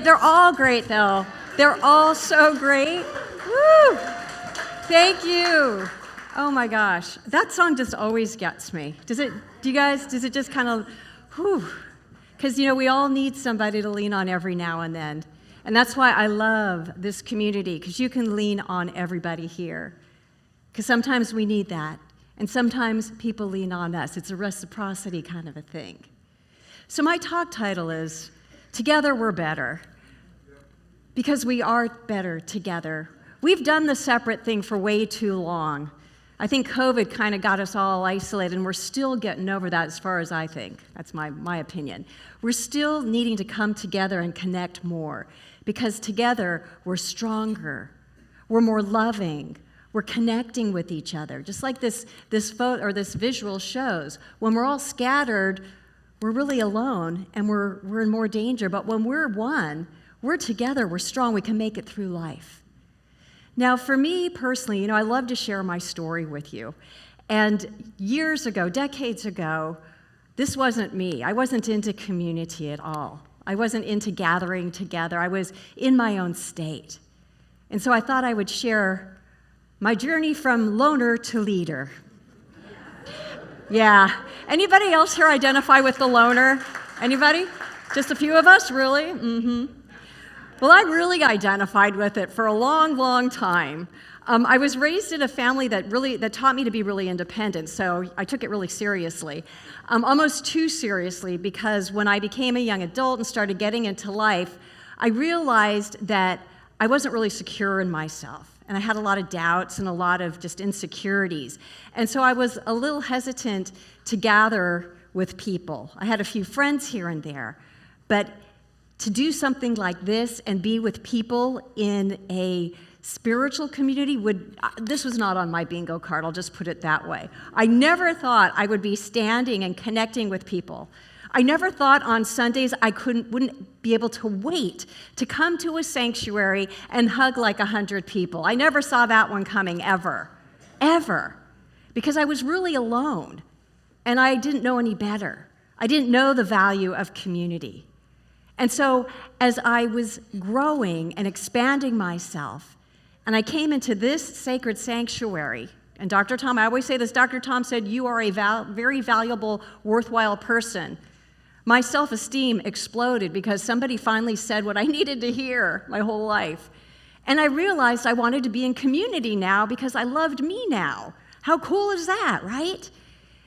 They're all great, though. They're all so great. Woo! Thank you. Oh my gosh, that song just always gets me. Does it? Do you guys? Does it just kind of, whew? Because we all need somebody to lean on every now and then, and that's why I love this community. Because you can lean on everybody here. Because sometimes we need that, and sometimes people lean on us. It's a reciprocity kind of a thing. So my talk title is "Together We're Better," because we are better together. We've done the separate thing for way too long. I think COVID kind of got us all isolated, and we're still getting over that as far as I think. That's my opinion. We're still needing to come together and connect more, because together we're stronger, we're more loving, we're connecting with each other. Just like this photo or this visual shows, when we're all scattered, we're really alone and we're in more danger. But when we're one, we're together, we're strong, we can make it through life. Now, for me personally, I love to share my story with you. And years ago, decades ago, this wasn't me. I wasn't into community at all. I wasn't into gathering together. I was in my own state. And so I thought I would share my journey from loner to leader. Yeah. Anybody else here identify with the loner? Anybody? Just a few of us, really? Mm-hmm. Well, I really identified with it for a long, long time. I was raised in a family that taught me to be really independent, so I took it really seriously, almost too seriously, because when I became a young adult and started getting into life, I realized that I wasn't really secure in myself, and I had a lot of doubts and a lot of just insecurities, and so I was a little hesitant to gather with people. I had a few friends here and there, but to do something like this and be with people in a spiritual community this was not on my bingo card, I'll just put it that way. I never thought I would be standing and connecting with people. I never thought on Sundays I wouldn't be able to wait to come to a sanctuary and hug like 100 people. I never saw that one coming, ever, because I was really alone and I didn't know any better. I didn't know the value of community. And so as I was growing and expanding myself, and I came into this sacred sanctuary, and Dr. Tom, I always say this, Dr. Tom said, "You are a very valuable, worthwhile person." My self-esteem exploded because somebody finally said what I needed to hear my whole life. And I realized I wanted to be in community now because I loved me now. How cool is that, right?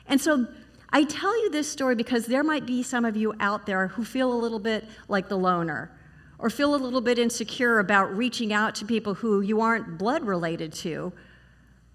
And so I tell you this story because there might be some of you out there who feel a little bit like the loner, or feel a little bit insecure about reaching out to people who you aren't blood related to,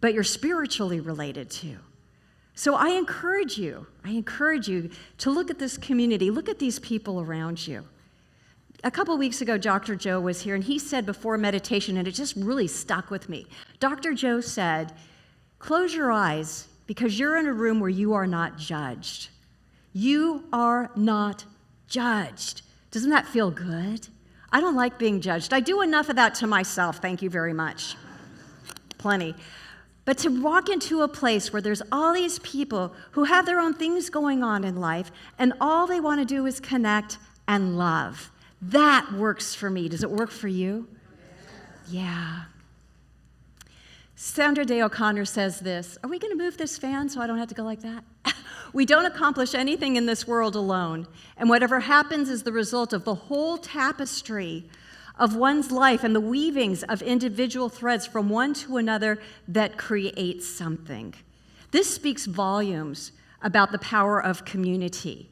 but you're spiritually related to. So I encourage you to look at this community, look at these people around you. A couple weeks ago, Dr. Joe was here, and he said before meditation, and it just really stuck with me. Dr. Joe said, "Close your eyes, because you're in a room where you are not judged." You are not judged. Doesn't that feel good? I don't like being judged. I do enough of that to myself, thank you very much. Plenty. But to walk into a place where there's all these people who have their own things going on in life, and all they want to do is connect and love, that works for me. Does it work for you? Yeah. Sandra Day O'Connor says this. Are we going to move this fan so I don't have to go like that? "We don't accomplish anything in this world alone, and whatever happens is the result of the whole tapestry of one's life and the weavings of individual threads from one to another that creates something." This speaks volumes about the power of community.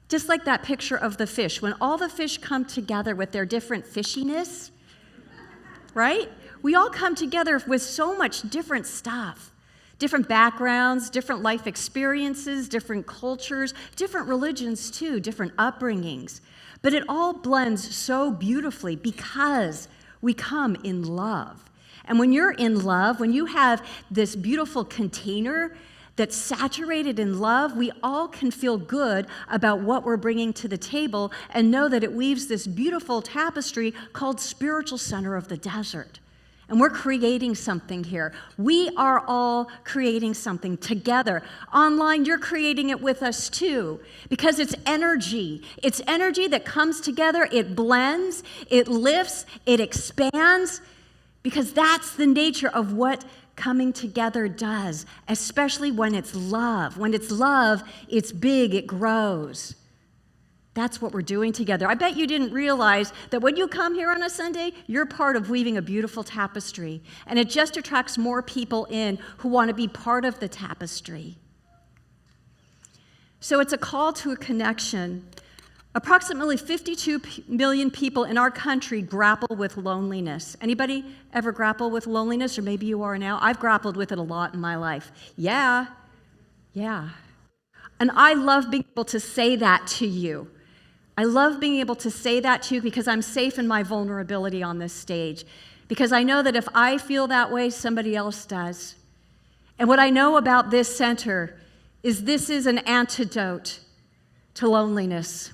Just like that picture of the fish, when all the fish come together with their different fishiness, right? We all come together with so much different stuff, different backgrounds, different life experiences, different cultures, different religions too, different upbringings. But it all blends so beautifully because we come in love. And when you're in love, when you have this beautiful container that's saturated in love, we all can feel good about what we're bringing to the table and know that it weaves this beautiful tapestry called spiritual center of the desert. And we're creating something here. We are all creating something together. Online, you're creating it with us too, because it's energy. It's energy that comes together, it blends, it lifts, it expands, because that's the nature of what coming together does, especially when it's love. When it's love, it's big, it grows. That's what we're doing together. I bet you didn't realize that when you come here on a Sunday, you're part of weaving a beautiful tapestry. And it just attracts more people in who want to be part of the tapestry. So it's a call to a connection. Approximately 52 million people in our country grapple with loneliness. Anybody ever grapple with loneliness? Or maybe you are now. I've grappled with it a lot in my life. Yeah. And I love being able to say that to you. I love being able to say that to you because I'm safe in my vulnerability on this stage. Because I know that if I feel that way, somebody else does. And what I know about this center is this is an antidote to loneliness.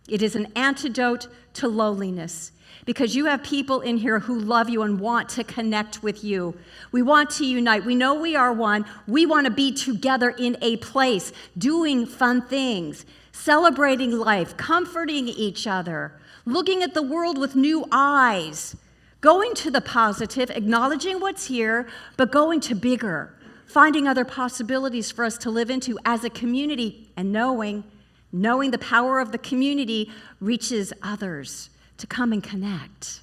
It is an antidote to loneliness because you have people in here who love you and want to connect with you. We want to unite. We know we are one. We want to be together in a place, doing fun things, celebrating life, comforting each other, looking at the world with new eyes, going to the positive, acknowledging what's here, but going to bigger, finding other possibilities for us to live into as a community and knowing the power of the community reaches others to come and connect.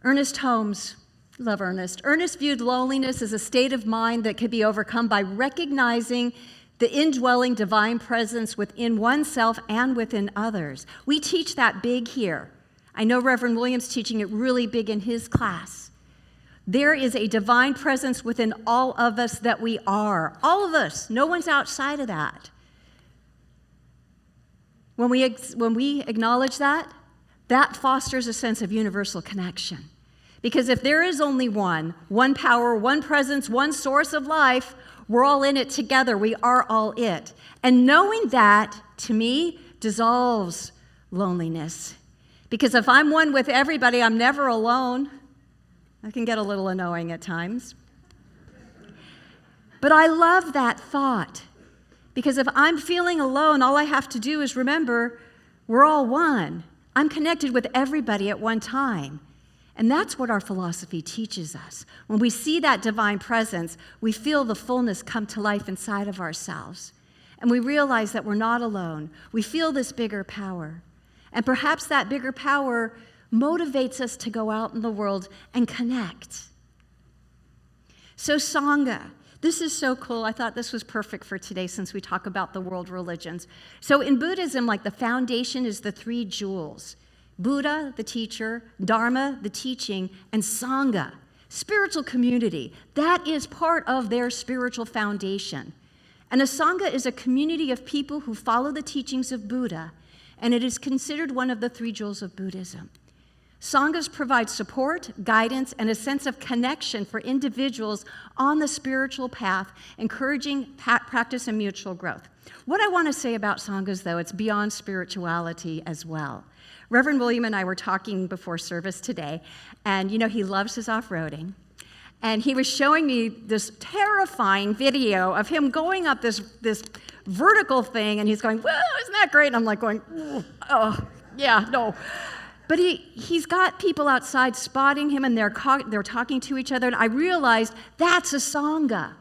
Ernest Holmes, love Ernest. Ernest viewed loneliness as a state of mind that could be overcome by recognizing the indwelling divine presence within oneself and within others. We teach that big here. I know Reverend Williams teaching it really big in his class. There is a divine presence within all of us that we are. All of us. No one's outside of that. When we acknowledge that, that fosters a sense of universal connection. Because if there is only one power, one presence, one source of life, we're all in it together. We are all it. And knowing that, to me, dissolves loneliness. Because if I'm one with everybody, I'm never alone. That can get a little annoying at times. But I love that thought. Because if I'm feeling alone, all I have to do is remember we're all one. I'm connected with everybody at one time. And that's what our philosophy teaches us. When we see that divine presence, we feel the fullness come to life inside of ourselves. And we realize that we're not alone. We feel this bigger power. And perhaps that bigger power motivates us to go out in the world and connect. So Sangha, this is so cool. I thought this was perfect for today since we talk about the world religions. So in Buddhism, like the foundation is the three jewels. Buddha, the teacher, Dharma, the teaching, and Sangha, spiritual community. That is part of their spiritual foundation. And a Sangha is a community of people who follow the teachings of Buddha, and it is considered one of the three jewels of Buddhism. Sanghas provide support, guidance, and a sense of connection for individuals on the spiritual path, encouraging practice and mutual growth. What I want to say about Sanghas, though, it's beyond spirituality as well. Reverend William and I were talking before service today, and he loves his off-roading. And he was showing me this terrifying video of him going up this vertical thing, and he's going, "Well, isn't that great?" And I'm like going, "Oh, yeah, no." But he's got people outside spotting him, and they're talking to each other, and I realized that's a Sangha.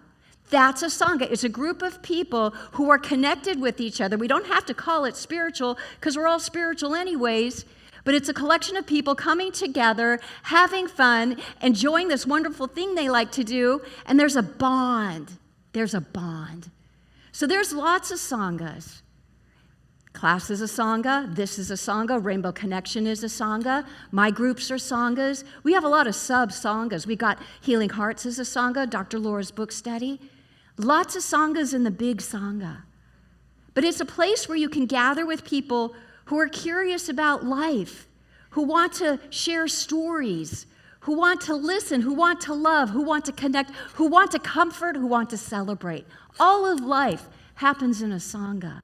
That's a Sangha. It's a group of people who are connected with each other. We don't have to call it spiritual because we're all spiritual anyways, but it's a collection of people coming together, having fun, enjoying this wonderful thing they like to do, and there's a bond. There's a bond. So there's lots of Sanghas. Class is a Sangha. This is a Sangha. Rainbow Connection is a Sangha. My groups are Sanghas. We have a lot of sub-Sanghas. We got Healing Hearts as a Sangha, Dr. Laura's book study. Lots of Sanghas in the big Sangha. But it's a place where you can gather with people who are curious about life, who want to share stories, who want to listen, who want to love, who want to connect, who want to comfort, who want to celebrate. All of life happens in a Sangha.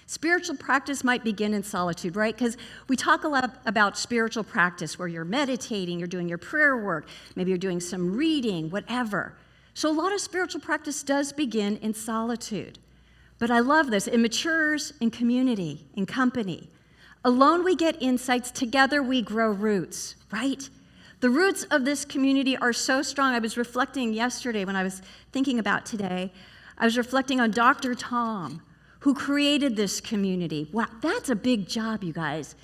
Spiritual practice might begin in solitude, right? Because we talk a lot about spiritual practice where you're meditating, you're doing your prayer work, maybe you're doing some reading, whatever. So a lot of spiritual practice does begin in solitude. But I love this. It matures in community, in company. Alone we get insights, together we grow roots, right? The roots of this community are so strong. I was reflecting yesterday when I was thinking about today. I was reflecting on Dr. Tom, who created this community. Wow, that's a big job, you guys.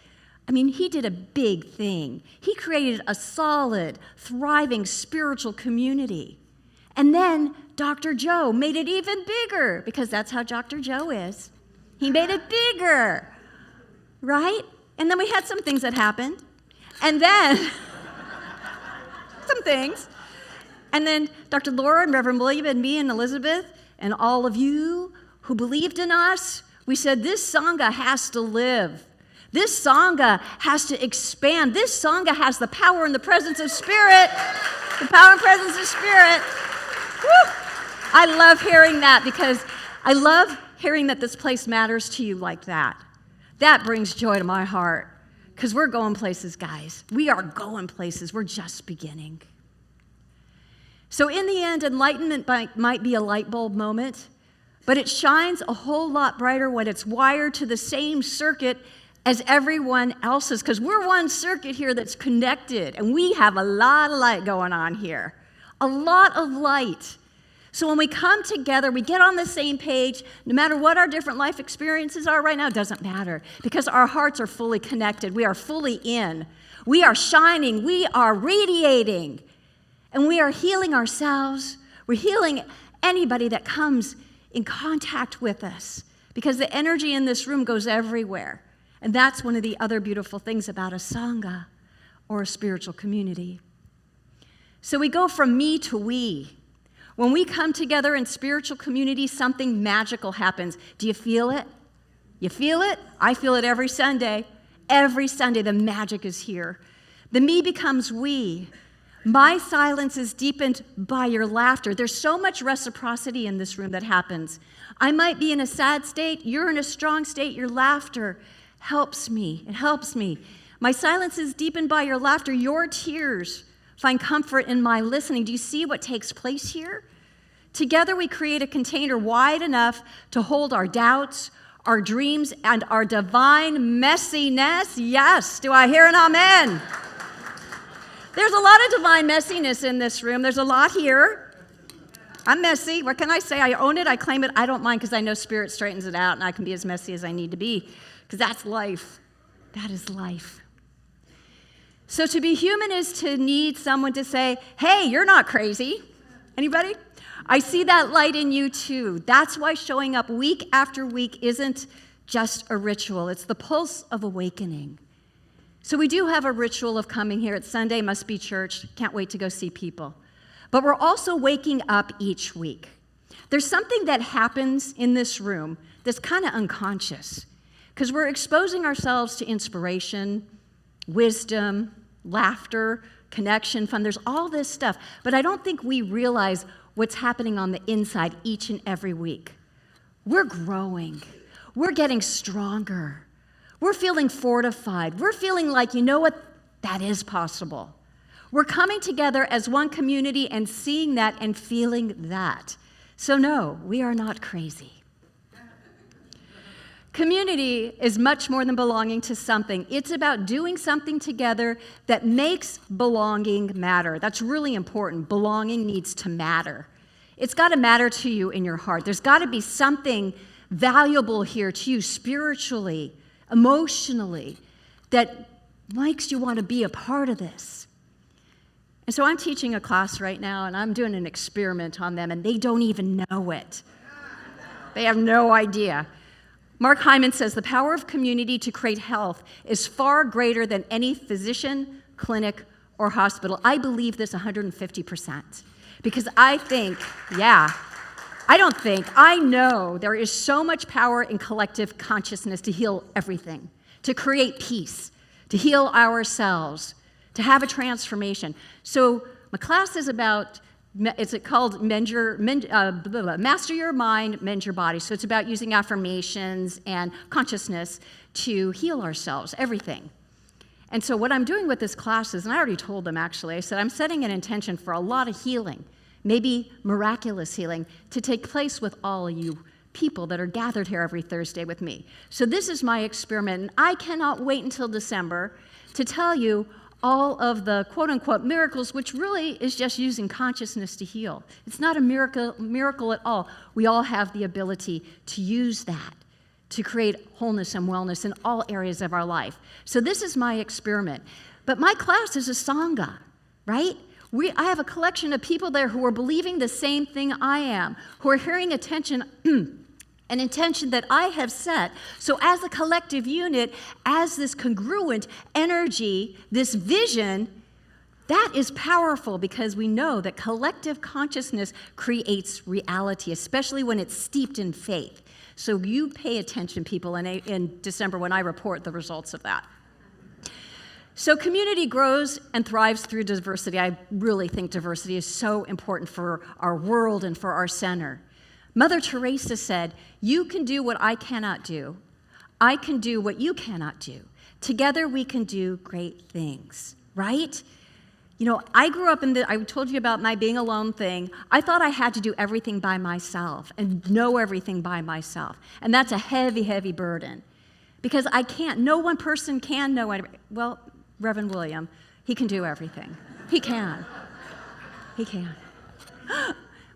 I mean, he did a big thing. He created a solid, thriving spiritual community. And then Dr. Joe made it even bigger, because that's how Dr. Joe is. He made it bigger, right? And then we had some things that happened. And then, some things. And then Dr. Laura and Reverend William and me and Elizabeth and all of you who believed in us, we said, this Sangha has to live. This Sangha has to expand. This Sangha has the power and the presence of Spirit. The power and presence of Spirit. Woo! I love hearing that, because I love hearing that this place matters to you like that. That brings joy to my heart, because we're going places, guys. We are going places. We're just beginning. So in the end, enlightenment might be a light bulb moment, but it shines a whole lot brighter when it's wired to the same circuit as everyone else's, because we're one circuit here that's connected, and we have a lot of light going on here. A lot of light. So when we come together, we get on the same page, no matter what our different life experiences are right now, it doesn't matter, because our hearts are fully connected. We are fully in. We are shining. We are radiating. And we are healing ourselves. We're healing anybody that comes in contact with us, because the energy in this room goes everywhere. And that's one of the other beautiful things about a Sangha or a spiritual community. So we go from me to we. When we come together in spiritual community, something magical happens. Do you feel it? You feel it? I feel it every Sunday. Every Sunday, the magic is here. The me becomes we. My silence is deepened by your laughter. There's so much reciprocity in this room that happens. I might be in a sad state. You're in a strong state. Your laughter helps me. It helps me. My silence is deepened by your laughter. Your tears find comfort in my listening. Do you see what takes place here? Together we create a container wide enough to hold our doubts, our dreams, and our divine messiness. Yes, do I hear an amen? There's a lot of divine messiness in this room. There's a lot here. I'm messy. What can I say? I own it. I claim it. I don't mind, because I know Spirit straightens it out, and I can be as messy as I need to be, because that's life. That is life. So to be human is to need someone to say, hey, you're not crazy. Anybody? I see that light in you too. That's why showing up week after week isn't just a ritual. It's the pulse of awakening. So we do have a ritual of coming here. It's Sunday, must be church. Can't wait to go see people. But we're also waking up each week. There's something that happens in this room that's kind of unconscious, because we're exposing ourselves to inspiration, wisdom, laughter, connection, fun. There's all this stuff, but I don't think we realize what's happening on the inside each and every week. We're growing. We're getting stronger. We're feeling fortified. We're feeling like, you know what, that is possible. We're coming together as one community and seeing that and feeling that. So no, we are not crazy. Community is much more than belonging to something. It's about doing something together that makes belonging matter. That's really important. Belonging needs to matter. It's got to matter to you in your heart. There's got to be something valuable here to you spiritually, emotionally, that makes you want to be a part of this. And so I'm teaching a class right now, and I'm doing an experiment on them, and they don't even know it. They have no idea. Mark Hyman says the power of community to create health is far greater than any physician, clinic, or hospital. I believe this 150%, because I know there is so much power in collective consciousness to heal everything, to create peace, to heal ourselves, to have a transformation. So my class is about It's called Master Your Mind, Mend Your Body. So it's about using affirmations and consciousness to heal ourselves, everything. And so what I'm doing with this class is, and I already told them actually, I said I'm setting an intention for a lot of healing, maybe miraculous healing, to take place with all of you people that are gathered here every Thursday with me. So this is my experiment, and I cannot wait until December to tell you all of the quote-unquote miracles, which really is just using consciousness to heal. It's not a miracle at all. We all have the ability to use that to create wholeness and wellness in all areas of our life. So this is my experiment. But my class is a Sangha, right? I have a collection of people there who are believing the same thing I am, who are hearing an intention that I have set. So as a collective unit, as this congruent energy, this vision, that is powerful because we know that collective consciousness creates reality, especially when it's steeped in faith. So you pay attention, people, in December when I report the results of that. So community grows and thrives through diversity. I really think diversity is so important for our world and for our center. Mother Teresa said, "You can do what I cannot do. I can do what you cannot do. Together we can do great things," right? You know, I grew up I told you about my being alone thing. I thought I had to do everything by myself and know everything by myself. And that's a heavy, heavy burden because I can't. No one person can know everything. Well, Reverend William, he can do everything. He can. He can.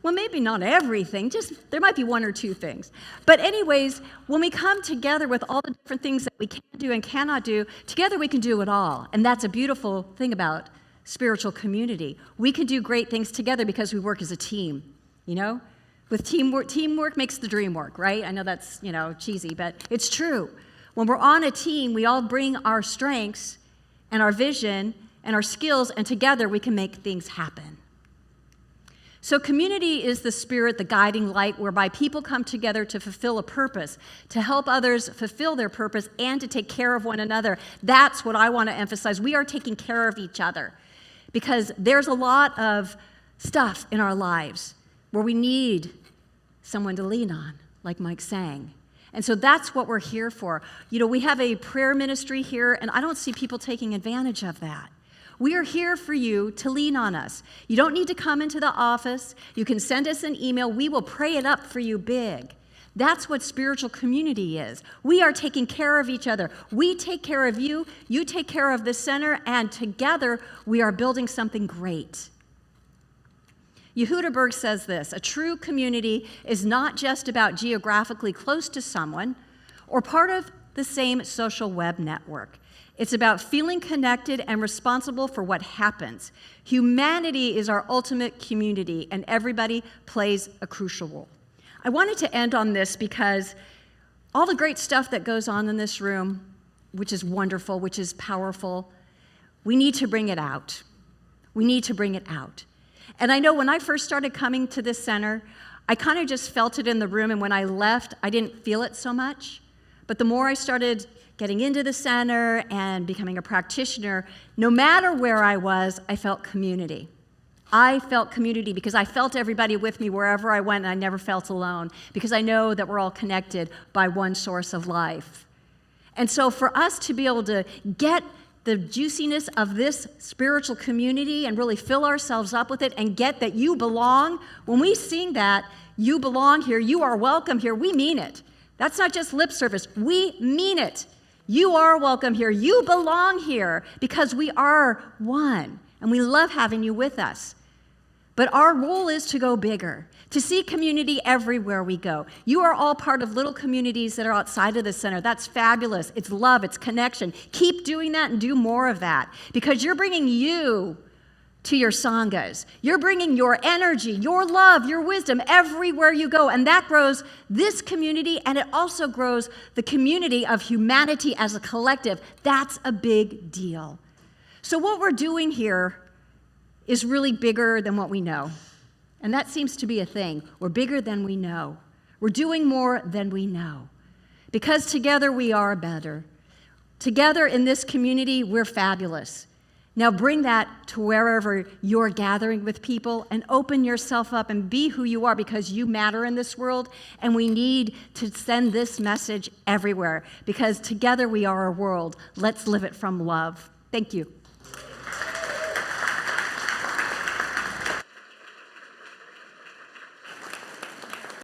Well, maybe not everything, just there might be one or two things. But anyways, when we come together with all the different things that we can do and cannot do, together we can do it all. And that's a beautiful thing about spiritual community. We can do great things together because we work as a team, you know? With teamwork makes the dream work, right? I know that's, cheesy, but it's true. When we're on a team, we all bring our strengths and our vision and our skills, and together we can make things happen. So community is the spirit, the guiding light, whereby people come together to fulfill a purpose, to help others fulfill their purpose, and to take care of one another. That's what I want to emphasize. We are taking care of each other because there's a lot of stuff in our lives where we need someone to lean on, like Mike sang. And so that's what we're here for. We have a prayer ministry here, and I don't see people taking advantage of that. We are here for you to lean on us. You don't need to come into the office. You can send us an email. We will pray it up for you big. That's what spiritual community is. We are taking care of each other. We take care of you. You take care of the center. And together, we are building something great. Yehuda Berg says this, "A true community is not just about geographically close to someone or part of the same social web network. It's about feeling connected and responsible for what happens. Humanity is our ultimate community, and everybody plays a crucial role." I wanted to end on this because all the great stuff that goes on in this room, which is wonderful, which is powerful, we need to bring it out. We need to bring it out. And I know when I first started coming to this center, I kind of just felt it in the room, and when I left, I didn't feel it so much. But the more I started getting into the center and becoming a practitioner, no matter where I was, I felt community. I felt community because I felt everybody with me wherever I went, and I never felt alone because I know that we're all connected by one source of life. And so for us to be able to get the juiciness of this spiritual community and really fill ourselves up with it and get that you belong, when we sing that, you belong here, you are welcome here, we mean it. That's not just lip service, we mean it. You are welcome here. You belong here because we are one, and we love having you with us. But our role is to go bigger, to see community everywhere we go. You are all part of little communities that are outside of the center. That's fabulous. It's love. It's connection. Keep doing that and do more of that because you're bringing you to your sanghas. You're bringing your energy, your love, your wisdom everywhere you go, and that grows this community, and it also grows the community of humanity as a collective. That's a big deal. So what we're doing here is really bigger than what we know, and that seems to be a thing. We're bigger than we know. We're doing more than we know because together we are better. Together in this community, we're fabulous. Now bring that to wherever you're gathering with people and open yourself up and be who you are, because you matter in this world, and we need to send this message everywhere because together we are a world. Let's live it from love. Thank you.